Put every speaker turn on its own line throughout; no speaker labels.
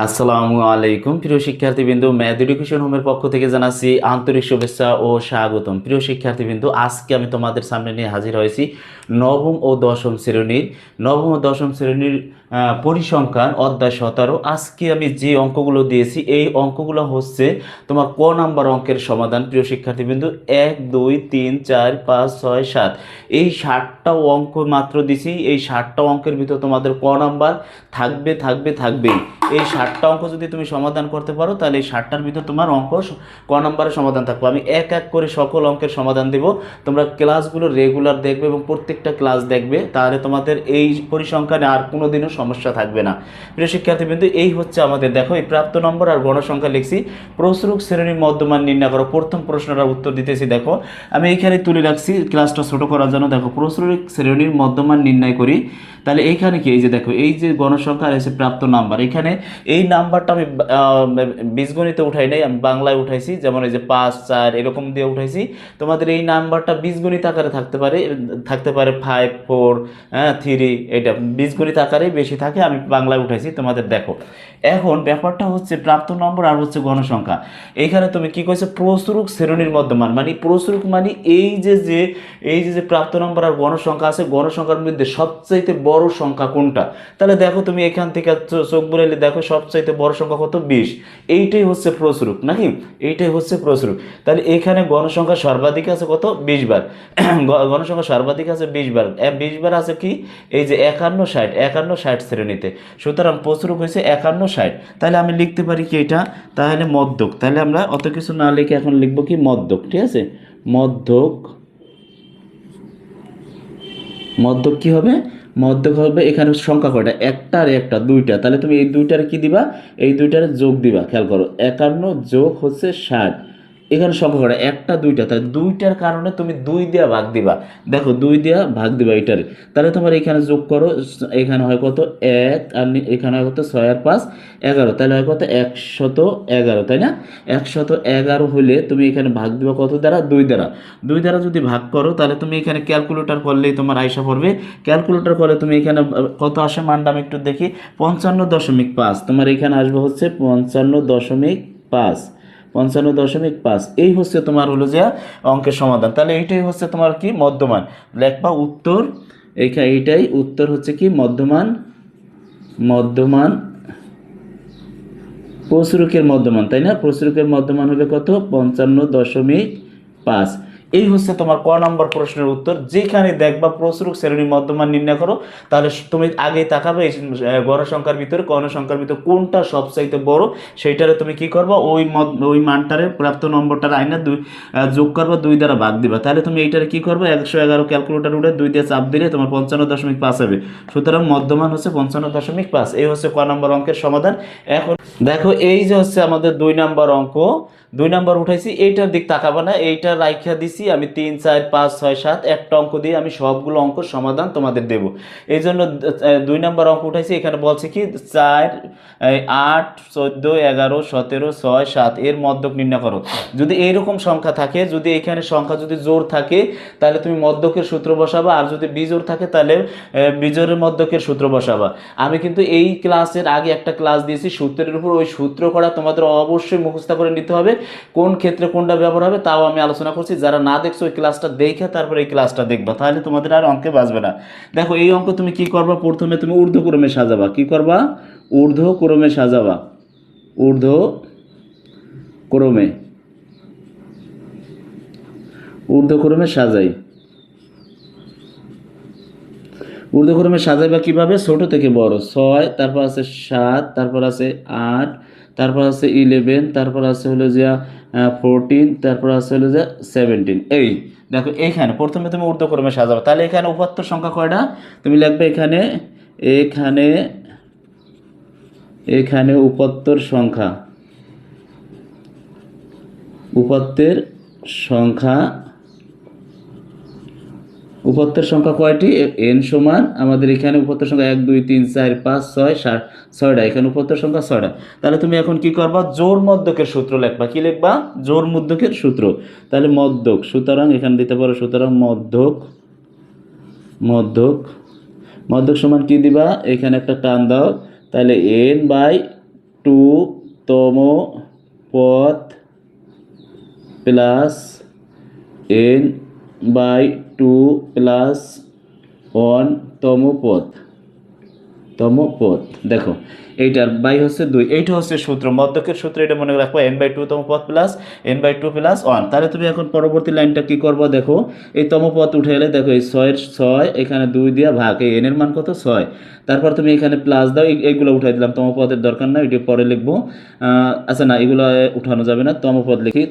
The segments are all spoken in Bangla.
আসসালামু আলাইকুম প্রিয় শিক্ষার্থীবৃন্দ, ম্যাথ এডুকেশন হোমের পক্ষ থেকে জানাচ্ছি আন্তরিক শুভেচ্ছা ও স্বাগতম। প্রিয় শিক্ষার্থীবৃন্দ, আজকে আমি তোমাদের সামনে নিয়ে হাজির হয়েছি নবম ও দশম শ্রেণীর পরিসংখ্যান অধ্যায় 17। আজকে আমি যে অঙ্কগুলো দিয়েছি এই অঙ্কগুলো হচ্ছে তোমার ক নাম্বার অঙ্কের সমাধান। প্রিয় শিক্ষার্থীবৃন্দ, 1 2 3 4 5 6 7 এই 60টা অঙ্ক মাত্র দিছি। এই 60টা অঙ্কের ভিতর তোমাদের ক নাম্বার থাকবেই। এই 60টা অঙ্ক যদি তুমি সমাধান করতে পারো তাহলে এই 60টার ভিতর তোমার অঙ্ক ক নম্বরের সমাধান থাকবে। আমি এক এক করে সকল অঙ্কের সমাধান দেব। তোমরা ক্লাসগুলো রেগুলার দেখবে এবং প্রত্যেকটা ক্লাস দেখবে, তাহলে তোমাদের এই পরিসংখ্যানে আর কোনো দিনও সমস্যা থাকবে না। প্রিয় শিক্ষার্থীবৃন্দ, এই হচ্ছে আমাদের, দেখো, এই প্রাপ্ত নম্বর আর গণসংখ্যা লিখছি। প্রসরক শ্রেণীর মধ্যমান নির্ণয় করো। প্রথম প্রশ্নটার উত্তর দিতেছি। দেখো, আমি এইখানে তুলে রাখছি ক্লাসটা ছোট করার জন্য। দেখো, প্রসরক শ্রেণীর মধ্যমান নির্ণয় করি। তাহলে এইখানে কি, এই যে দেখো, এই যে গণসংখ্যা আর এসে প্রাপ্ত নাম্বার, এখানে এই নাম্বারটা আমি বীজগণিতে উঠাই নাই, আমি বাংলায় উঠাইছি। যেমন এই যে 5 4 এরকম দিয়ে উঠাইছি। তোমাদের এই নাম্বারটা বীজগণিত আকারে থাকতে পারে 5 4 3, এটা বীজগণিত আকারে বেশি থাকে, আমি বাংলায় উঠাইছি। তোমাদের দেখো, এখন ব্যাপারটা হচ্ছে প্রাপ্ত নম্বর আর হচ্ছে গণসংখ্যা। এখানে তুমি কি কইছো, প্রসরক শ্রেণীর মধ্যমান, মানে প্রসরক মানে এই যে প্রাপ্ত নম্বর আর গণসংখ্যা আছে, গণসংখ্যার মধ্যে সবচাইতে বড় সংখ্যা কোনটা। তাহলে দেখো, তুমি এখান থেকে চোখ বুলাইলে দেখো সবচাইতে বড় সংখ্যা কত, 20। এইটাই হচ্ছে প্রসরক, নাকি? এইটাই হচ্ছে প্রসরক। তাহলে এখানে গণসংখ্যা সর্বাধিক আছে কত, 20 বার। গণসংখ্যা সর্বাধিক আছে 20 বার। 20 বার আছে কি, এই যে 51 60 শ্রেণীতে। সুতরাং প্রসরক হয়েছে 51 60। তাহলে আমি লিখতে পারি কি এটা, তাহলে মধ্যক। তাহলে আমরা অত কিছু না লিখে এখন লিখবো কি, মধ্যক। ঠিক আছে, মধ্যক। মধ্যক কি হবে, মধ্যক হবে এখানে সংখ্যা কয়টা, একটা আর একটা, দুইটা। তাহলে তুমি এই দুইটার কি দিবা, এই দুইটার যোগ দিবা। খেয়াল করো, 51 যোগ হচ্ছে 60। এখানে সংখ্যা কয়টা, একটা দুইটা, তাহলে দুইটার কারণে তুমি 2 দিয়া ভাগ দিবা। দেখো, 2 দিয়া ভাগ দিবা এটারে। তাহলে তোমার এখানে যোগ করো, এখানে হয় কত, 1, আর এখানে হয় কত, 6 আর 5 11, তাহলে হয় কত, 111, তাই না? 111 হলে তুমি এখানে ভাগ দিবা কত দ্বারা, 2 দ্বারা। 2 দ্বারা যদি ভাগ করো, তাহলে তুমি এখানে ক্যালকুলেটর করলেই তোমার আইসা পড়বে। ক্যালকুলেটর করে তুমি এখানে কত আসে মানটা আমি একটু দেখি, 55.5। তোমার এখানে আসবে হচ্ছে 55.5। 55.5, এই হচ্ছে তোমার হলো যে অঙ্কের সমাধান। তাহলে এইটাই হচ্ছে তোমার কি, মধ্যমান। লেখবা উত্তর, এইটাই উত্তর হচ্ছে কি, মধ্যমান। মধ্যমান, প্রসরকের মধ্যমান, তাই না? প্রসরকের মধ্যমান হবে কত, 55.5। এই হচ্ছে তোমার ক নম্বর প্রশ্নের উত্তর। যেখানে দেখবা প্রসরক শ্রেণীর মধ্যমান নির্ণয় করো, তাহলে তুমি আগেই তাকাবে এই গণসংখ্যার ভিতরে গণসংখ্যার ভিতরে কোনটা সবচাইতে বড়, সেইটারে তুমি কি করবা, ওই মানটারে প্রাপ্ত নম্বরটার আইনা যোগ করবা, 2 দ্বারা ভাগ দিবা। তাহলে তুমি এইটারে কি করবে, 111 ক্যালকুলেটর উঠে 2 দিয়ে চাপ দিলে তোমার 55.5 হবে। সুতরাং মধ্যমান হচ্ছে 55.5। এই হচ্ছে ক নম্বর অঙ্কের সমাধান। এখন দেখো, এই যে হচ্ছে আমাদের 2 নাম্বার অঙ্ক, 2 নাম্বার উঠাইছি। এইটার দিক তাকাবা না, এইটা রাইখা দিছি আমি। 3 4 5 6 7 একটা অঙ্ক দিয়ে আমি সবগুলো অঙ্ক সমাধান তোমাদের দেব। এই জন্য 2 নাম্বার অঙ্ক উঠাইছি। এখানে বলছে কি, 4 8 14 11 17 6 7 এর মধ্যক নির্ণয় করো। যদি এইরকম সংখ্যা থাকে, যদি এখানে সংখ্যা যদি জোড় থাকে, তাহলে তুমি মধ্যকের সূত্র বসাবা। আর যদি বিজোড় থাকে, তাহলে বিজোড়ের মধ্যকের সূত্র বসাবা। আমি কিন্তু এই ক্লাসের আগে একটা ক্লাস দিয়েছি সূত্রের উপর। ওই সূত্র করা তোমাদের অবশ্যই মুখস্থ করে নিতে হবে। কোন ক্ষেত্রে কোনটা ব্যবহার হবে তাও আমি আলোচনা করছি। যারা না দেখছো ওই ক্লাসটা দেখে তারপরে এই ক্লাসটা দেখবা, তাহলে তোমাদের আর অঙ্কে বাঁচবে না। দেখো, এই অঙ্ক তুমি কি করবা, প্রথমে তুমি ঊর্ধ্বক্রমে সাজাবা। কি করবা, ঊর্ধ্বক্রমে সাজাবা। ঊর্ধ্বক্রমে, ঊর্ধ্বক্রমে সাজাই। ঊর্ধ্বক্রমে সাজাইবা কিভাবে, ছোট থেকে বড়। 6, তারপর আছে 7, তারপর আছে 8, তারপর আছে 11, তারপর আছে হলো যে 14, তারপর আছে হলো যে 17। এই দেখো, এইখানে প্রথমে তুমি ঊর্ধ্বক্রমে সাজাবা। তাহলে এখানে উপাত্তর সংখ্যা কয়টা, তুমি লিখবে এখানে, এখানে এখানে উপাত্তর সংখ্যা, উপাত্তের সংখ্যা, উপাত্তের সংখ্যা কয়টি, n সমান আমাদের এখানে উপাত্তের সংখ্যা 1 2 3 4 5 6 7 6টা। এখানে উপাত্তের সংখ্যা 6টা। তাহলে তুমি এখন কি করবা, জোড় মধ্যকের সূত্র লিখবা। কি লিখবা, জোড় মধ্যকের সূত্র। তাহলে মধ্যক, সুতরাং এখানে দিতে পারো, সুতরাং মধ্যক, মধ্যক সমান কি দিবা, এখানে একটা টান দাও। তাহলে n বাই টু তম পদ plus n by two plus 1 তম পদ। দেখো এইটার বাই হচ্ছে 2, এইটা হচ্ছে সূত্র, মধ্যকের সূত্র, এটা মনে রাখবো n/2 তম পদ প্লাস n/2 প্লাস 1। তাহলে তুমি এখন পরবর্তী লাইনটা কি করবো, দেখো এই তম পদ উঠে এলে দেখো এই 6 এর 6 এখানে 2 দিয়া ভাগ, এই n এর মান কত 6, তারপর তুমি এখানে প্লাস দাও, এইগুলো উঠাই দিলাম, তম পদের দরকার না, এটা পরে লিখবো। আচ্ছা না, এগুলো উঠানো যাবে না, তম পদ লিখি,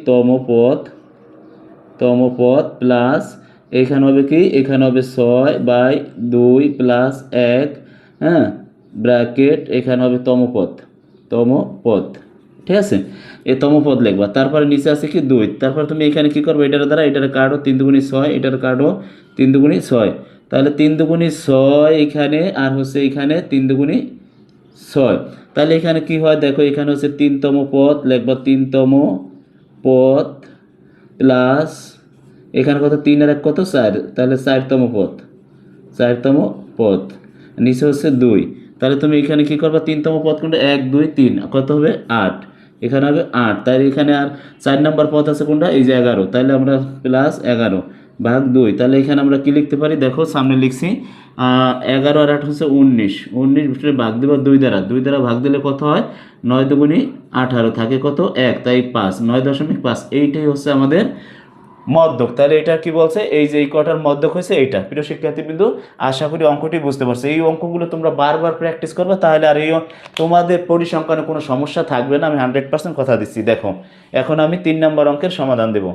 তম পদ প্লাস এখানে হবে কি, এখানে হবে 6/2 প্লাস 1, হ্যাঁ ব্র্যাকেট, এখানে হবে তম পদ, ঠিক আছে, এই তম পদ লিখবা। তারপরে নিচে আছে কি 2, তারপর তুমি এখানে কি করবে, এটার দ্বারা এটার কাটো 3 দুগুণী 6, এটার কাটো 3 দুগুণী 6, তাহলে 3 দুগুণী 6 এখানে, আর হচ্ছে এখানে 3 দুগুণী 6, তাহলে এখানে কি হয় দেখো, এখানে হচ্ছে 3তম পদ লিখবা, 3তম পদ প্লাস এখানে কত 3 আর 1 কত 4, তাহলে 4তম পদ, নিচে হচ্ছে 2, তাহলে তুমি এখানে কি করবা, 3তম পদ কোনটা, 1 2 3, কত হবে 8, এখানে হবে 8, তাহলে এখানে আর 4 নম্বর পদ আছে কোনটা, এই যে 11, তাহলে আমরা প্লাস 11 ভাগ 2, তাহলে এখানে আমরা কি লিখতে পারি, দেখো সামনে লিখছি 11 আর 8 হচ্ছে 19, ভিতরে ভাগ দেবো 2 দ্বারা ভাগ দিলে কত হয়, 9 দুগুণী 18, থাকে কত 1, তাই 5, 9.5, এইটাই হচ্ছে আমাদের মধ্যক। তাহলে এটা কি বলছে, এই যে এই কটার মধ্যক হয়েছে এইটা। প্রিয় শিক্ষার্থীবৃন্দ, আশা করি অঙ্কটি বুঝতে পারছো। এই অঙ্কগুলো তোমরা বারবার প্র্যাকটিস করবে, তাহলে আর এই তোমাদের পরিসংখ্যানে কোনো সমস্যা থাকবে না, আমি 100% কথা দিচ্ছি। দেখো এখন আমি 3 নম্বর অঙ্কের সমাধান দেব।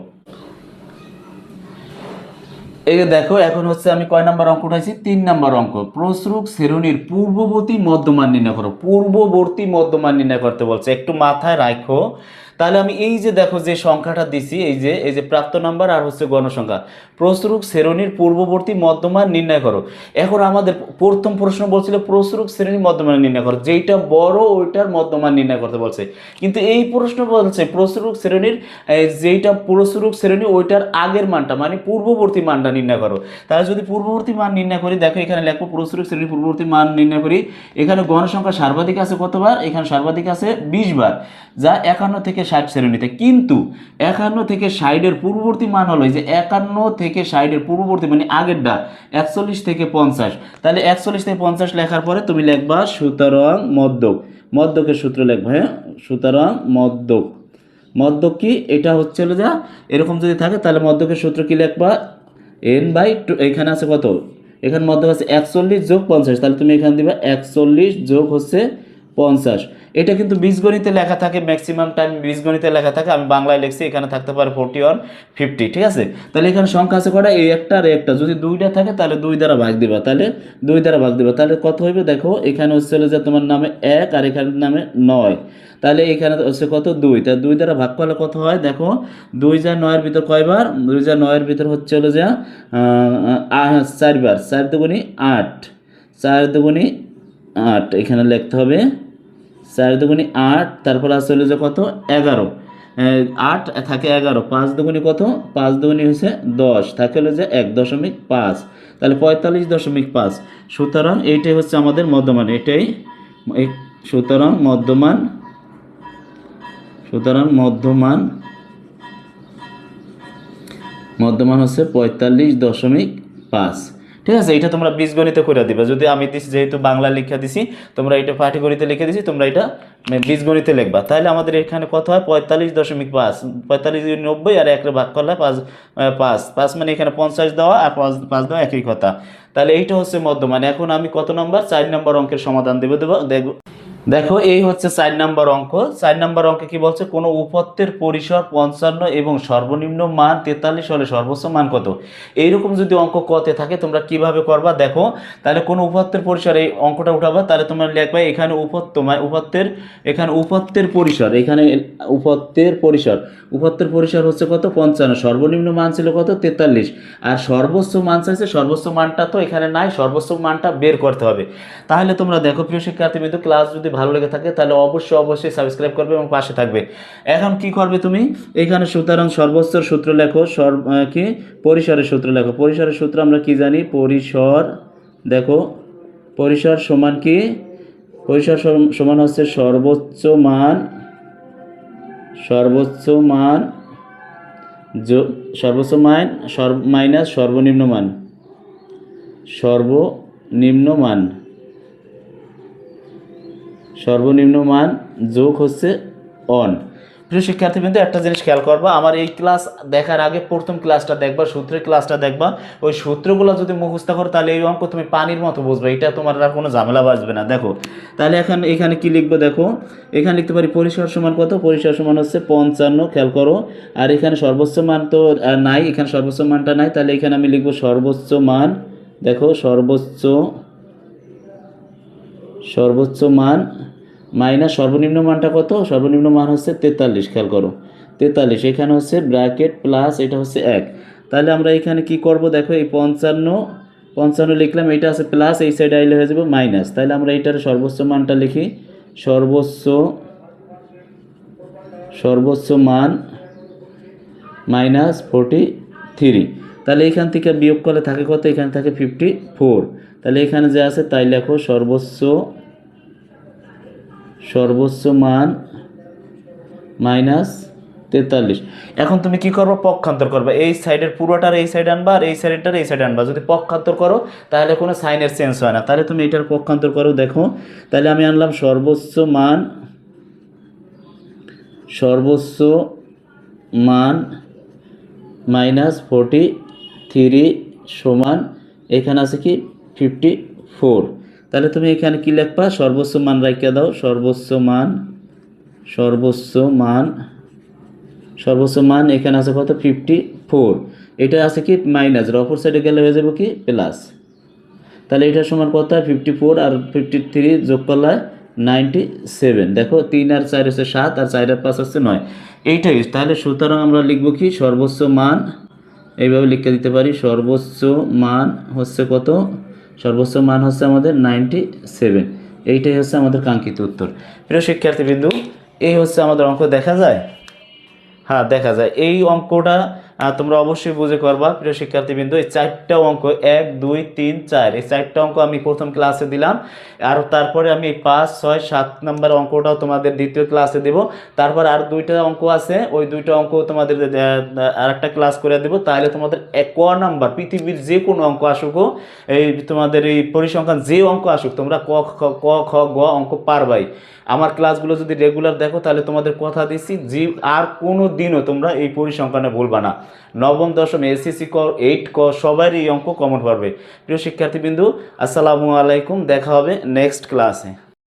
এই যে দেখো, এখন হচ্ছে আমি কয় নাম্বার অঙ্ক উঠাইছি, 3 নাম্বার অঙ্ক। প্রসরক শ্রেণীর পূর্ববর্তী মধ্যমান নির্ণয় করো। পূর্ববর্তী মধ্যমান নির্ণয় করতে বলছে, একটু মাথায় রাখো। তাহলে আমি এই যে দেখো যে সংখ্যাটা দিছি, এই যে প্রাপ্ত নাম্বার আর হচ্ছে গণসংখ্যা, প্রসরক শ্রেণীর পূর্ববর্তী মধ্যমান নির্ণয় করো। এখন আমাদের প্রথম প্রশ্ন বলছিল প্রসরক শ্রেণীর মধ্যমান নির্ণয় করো, যেইটা বড় ওইটার মধ্যমান নির্ণয় করতে বলছে। কিন্তু এই প্রশ্ন বলছে প্রসরক শ্রেণীর যেইটা প্রসরক শ্রেণী ওইটার আগের মানটা, মানে পূর্ববর্তী মানটা নির্ণয় করো। তাহলে যদি পূর্ববর্তী মান নির্ণয় করি, দেখো এখানে লেখো প্রসরক শ্রেণীর পূর্ববর্তী মান নির্ণয় করি। এখানে গণসংখ্যা সর্বাধিক আছে কতবার, এখানে সর্বাধিক আছে 20 বার, যা 51 থেকে 60 শ্রেণীতে। কিন্তু 51 থেকে 60 এর পূর্ববর্তী মান হলো, যে 51 থেকে 60 এর পূর্ববর্তী মানে আগেরটা 41 থেকে 50। তাহলে 41 থেকে 50 লেখার পরে তুমি লিখবা সুতরাং মধ্যকের সূত্র লিখবা, হ্যাঁ সুতরাং মধ্যক কি, এটা হচ্ছে যা এরকম যদি থাকে তাহলে মধ্যকের সূত্র কি লিখবা, n/2, এখানে আছে কত, এখানে মধ্যক আছে 41 যোগ 50, তাহলে তুমি এখানে দিবা 41 যোগ হচ্ছে 50। এটা কিন্তু বীজগণিতে লেখা থাকে, ম্যাক্সিমাম টাইম বীজগণিতে লেখা থাকে, আমি বাংলায় লিখছি, এখানে থাকতে পারে 41 50, ঠিক আছে। তাহলে এখানে সংখ্যা আছে কটা, এই একটা আর একটা, যদি 2টা থাকে তাহলে 2 দ্বারা ভাগ দিবা, তাহলে কত হইবে, দেখো এখানে হচ্ছে যে তোমার নামে 1 আর এখানে নামে 9, তাহলে এখানে হচ্ছে কত 2, তাহলে 2 দ্বারা ভাগ করলে কত হয়, দেখো 2 যা 9 এর ভিতর কয়বার, 2 যা 9 এর ভিতর হচ্ছে হলো যা 4 বার, 4 দুগুণী 8, 4 দুগুণী 8, এখানে লিখতে হবে 4 দুগুণী 8, তারপর আসলে যে কত 11, 8 থাকে 11, 5 দুগুণী কত, 5 দুগুণী হচ্ছে 10, থাকে হলো যে 1.5, তাহলে 45.5। সুতরাং এইটাই হচ্ছে আমাদের মধ্যমান, এটাই সুতরাং মধ্যমান হচ্ছে 45.5, ঠিক আছে। এটা তোমরা বীজগণিতে করে দিবা, যদি আমি দিছি যেহেতু বাংলা লিখে দিছি, তোমরা এটা পাটিগণিতে লিখে দিছি, তোমরা এটা বীজগণিতে লিখবা। তাহলে আমাদের এখানে কত হয় 45.5, 45 90 আর 1 ভাগ করলে 5 মানে এখানে 50 দেওয়া আর 5 দেওয়া একই কথা। তাহলে এইটা হচ্ছে মধ্যমান। এখন আমি কত নম্বর 4 নম্বর অঙ্কের সমাধান দেবো দেখব। দেখো এই হচ্ছে 4 নম্বর অঙ্ক। 4 নম্বর অঙ্কে কি বলছে, কোনো উপত্যের পরিসর 55 এবং সর্বনিম্ন মান 43 হলে সর্বোচ্চ মান কত। এইরকম যদি অঙ্ক কতে থাকে তোমরা কিভাবে করবা, দেখো তাহলে কোনো উপত্যের পরিসর, এই অঙ্কটা উঠাবা, তাহলে তোমরা লিখবা এখানে উপত্যের পরিসর হচ্ছে কত 55, সর্বনিম্ন মান ছিল কত 43, আর সর্বোচ্চ মান চাইছে, সর্বোচ্চ মানটা তো এখানে নাই, সর্বোচ্চ মানটা বের করতে হবে। তাহলে তোমরা দেখো প্রিয় শিক্ষার্থীবৃন্দ, ক্লাস যদি ভালো লেগে থাকে তাহলে অবশ্যই সাবস্ক্রাইব করবে এবং পাশে থাকবে। এখন কি করবে তুমি, এখানে সুতরাং সর্বোচ্চর সূত্র লেখো, কি পরিসরের সূত্র লেখো। পরিসরের সূত্র আমরা কি জানি, পরিসর, দেখো পরিসর সমান কি পরিসর সমান হচ্ছে সর্বোচ্চ মান মাইনাস সর্বনিম্ন মান যোগ হচ্ছে অন। প্রিয় শিক্ষার্থীবৃন্দ, একটা জিনিস খেয়াল করবা, আমার এই ক্লাস দেখার আগে প্রথম ক্লাসটা দেখবা, সূত্রের ক্লাসটা দেখবা। ওই সূত্রগুলো যদি মুখস্থ করো তাহলে এই অঙ্ক তুমি পানির মতো বুঝবে, এটা তোমার আর কোনো ঝামেলা বাজবে না। দেখো তাহলে এখানে কি লিখবো, দেখো এখানে লিখতে পারি পরিসর সমান কত, পরিসর সমান হচ্ছে 55, খেয়াল করো। আর এখানে সর্বোচ্চ মান তো নাই, এখানে সর্বোচ্চ মানটা নাই, তাহলে এখানে আমি লিখবো সর্বোচ্চ মান। দেখো সর্বোচ্চ মান মাইনাস সর্বনিম্ন মানটা কত, সর্বনিম্ন মান হচ্ছে 43, খেয়াল করো 43, এখানে হচ্ছে ব্র্যাকেট প্লাস এটা হচ্ছে 1। তাহলে আমরা এখানে কি করব, দেখো এই 55 লিখলাম, এটা আছে প্লাস, এই সাইডে আইলে হয়ে যাবে মাইনাস। তাহলে আমরা এটার সর্বোচ্চ মানটা লিখি, সর্বোচ্চ মান মাইনাস 43। তাহলে এখান থেকে বিয়োগ করলে থাকে কত, এখানে থাকে 54। তাহলে এখানে যে আছে তাই লেখো সর্বোচ্চ মান মাইনাস 43। এখন তুমি কি করবে, পক্ষান্তর করবে, এই সাইডের পুরোটার এই সাইড আনবা আর এই সাইডেরটার এই সাইড আনবা। যদি পক্ষান্তর করো তাহলে কোনো সাইনের চেঞ্জ হয় না। তাহলে তুমি এটার পক্ষান্তর করো, দেখো তাহলে আমি আনলাম সর্বোচ্চ মান মাইনাস 43 সমান এখানে আছে কি 54। তাহলে তুমি এখানে কি লিখবা, সর্বোচ্চ মান রাখিয়া দাও, সর্বোচ্চ মান এখানে আছে কত 54, এটা আছে কি মাইনাস, অপর সাইডে গেলে হয়ে যাবে কি প্লাস। তাহলে এটার সমান কত, 54 আর 53 যোগ করলে 97। দেখো 3 আর 4 হচ্ছে 7, আর 4 আর 5 হচ্ছে 9, এইটাই। তাহলে সুতরাং আমরা লিখবো কি, সর্বোচ্চ মান এইভাবে লিখে দিতে পারি, সর্বোচ্চ মান হচ্ছে কত, সর্বোচ্চ মান হচ্ছে আমাদের 97। এইটাই হচ্ছে আমাদের কাঙ্ক্ষিত উত্তর। প্রিয় শিক্ষার্থীবৃন্দু, এই হচ্ছে আমাদের অঙ্ক, দেখা যায়, হ্যাঁ দেখা যায়। এই অঙ্কটা তোমরা অবশ্যই বুঝে করবা। প্রিয় শিক্ষার্থীবৃন্দ, এই 4টা অঙ্ক 1 2 3 4, এই 4টা অঙ্ক আমি প্রথম ক্লাসে দিলাম, আর তারপরে আমি 5 6 7 নম্বর অঙ্কটাও তোমাদের দ্বিতীয় ক্লাসে দেব। তারপর আর 2টা অঙ্ক আছে, ওই 2টা অঙ্ক তোমাদের আর একটা ক্লাস করে দেব। তাহলে তোমাদের ক নাম্বার পৃথিবীর যে কোনো অঙ্ক আসুক, এই তোমাদের এই পরিসংখ্যান যে অঙ্ক আসুক, তোমরা ক খ গ অঙ্ক পারবাই। আমার ক্লাসগুলো যদি রেগুলার দেখো তাহলে তোমাদের কথা দিচ্ছি যে আর কোনো দিনও তোমরা এই পরিসংখ্যানে ভুলবা না। নবম দশম এসএসসি ক 8 ক সবারই এই অঙ্ক কমন পারবে। প্রিয় শিক্ষার্থীবৃন্দু, আসসালামু আলাইকুম, দেখা হবে নেক্সট ক্লাসে।